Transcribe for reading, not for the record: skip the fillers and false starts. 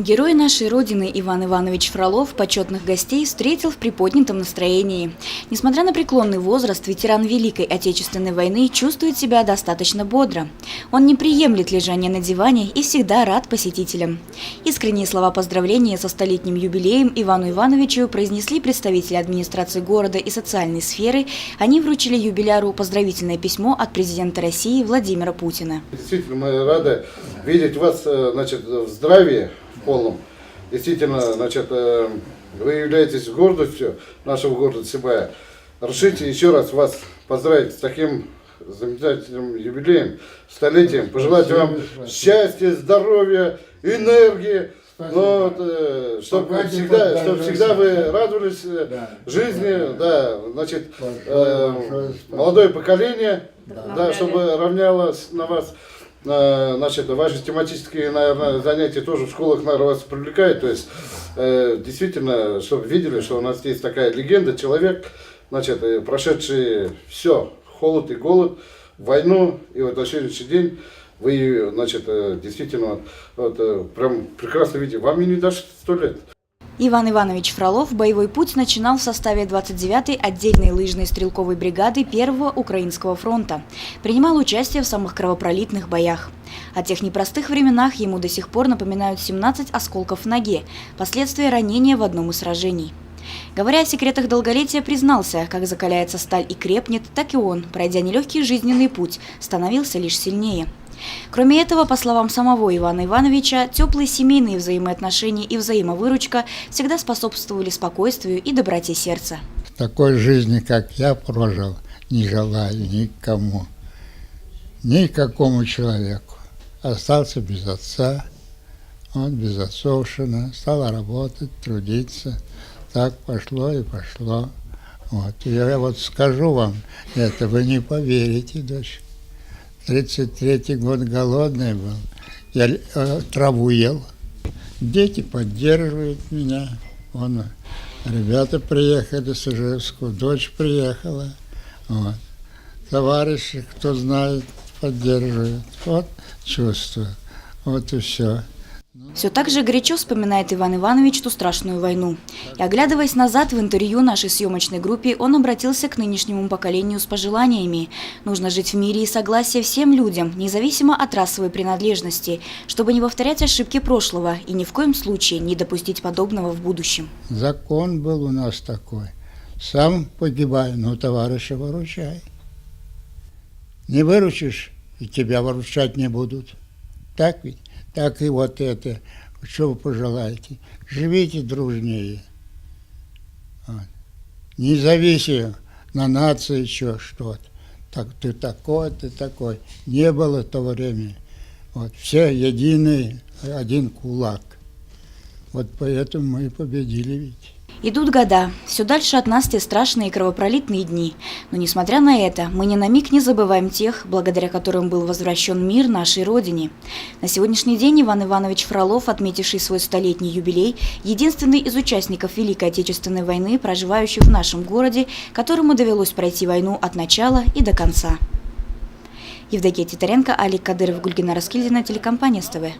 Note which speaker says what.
Speaker 1: Герой нашей Родины Иван Иванович Фролов почетных гостей встретил в приподнятом настроении. Несмотря на преклонный возраст, ветеран Великой Отечественной войны чувствует себя достаточно бодро. Он не приемлет лежание на диване и всегда рад посетителям. Искренние слова поздравления со столетним юбилеем Ивану Ивановичу произнесли представители администрации города и социальной сферы. Они вручили юбиляру поздравительное письмо от президента России Владимира Путина.
Speaker 2: Действительно, мы рады видеть вас, в здравии полном. Действительно, вы являетесь гордостью нашего города Сибая. Разрешите еще раз вас поздравить с таким замечательным юбилеем, столетием. Пожелать вам счастья, здоровья, энергии, чтобы всегда вы радовались жизни, молодое поколение, чтобы равнялось на вас. Ваши тематические, занятия тоже в школах, вас привлекают. То есть, действительно, чтобы видели, что у нас есть такая легенда, человек, прошедший все, холод и голод, войну, и вот на сегодняшний день вы, действительно, прям прекрасно видите, вам и не даже 100 лет.
Speaker 1: Иван Иванович Фролов боевой путь начинал в составе 29-й отдельной лыжной стрелковой бригады 1-го Украинского фронта. Принимал участие в самых кровопролитных боях. О тех непростых временах ему до сих пор напоминают 17 осколков в ноге, последствия ранения в одном из сражений. Говоря о секретах долголетия, признался, как закаляется сталь и крепнет, так и он, пройдя нелегкий жизненный путь, становился лишь сильнее. Кроме этого, по словам самого Ивана Ивановича, теплые семейные взаимоотношения и взаимовыручка всегда способствовали спокойствию и доброте сердца.
Speaker 3: Такой жизни, как я прожил, не желаю никому, никакому человеку. Остался без отца, он без отцовщины, стал работать, трудиться. Так пошло и пошло. Я скажу вам, это вы не поверите, дочь. 33-й год голодный был, я траву ел, дети поддерживают меня, ребята приехали с Ижевска, дочь приехала, товарищи, кто знает, поддерживают, чувствую, и все.
Speaker 1: Все так же горячо вспоминает Иван Иванович ту страшную войну. И, оглядываясь назад, в интервью нашей съемочной группе он обратился к нынешнему поколению с пожеланиями. Нужно жить в мире и согласии всем людям, независимо от расовой принадлежности, чтобы не повторять ошибки прошлого и ни в коем случае не допустить подобного в будущем.
Speaker 3: Закон был у нас такой. Сам погибай, но товарища выручай. Не выручишь, и тебя выручать не будут. Так ведь? Так и это, что вы пожелаете, живите дружнее, не завися на нации что-то, так ты такой, не было в то время, все единый, один кулак, поэтому мы и победили ведь.
Speaker 1: Идут года, все дальше от нас те страшные и кровопролитные дни. Но несмотря на это, мы ни на миг не забываем тех, благодаря которым был возвращен мир нашей Родине. На сегодняшний день Иван Иванович Фролов, отметивший свой столетний юбилей, единственный из участников Великой Отечественной войны, проживающий в нашем городе, которому довелось пройти войну от начала и до конца. Евдокия Титаренко, Алик Кадыров, Гульгина Раскильдина, телекомпания СТВ.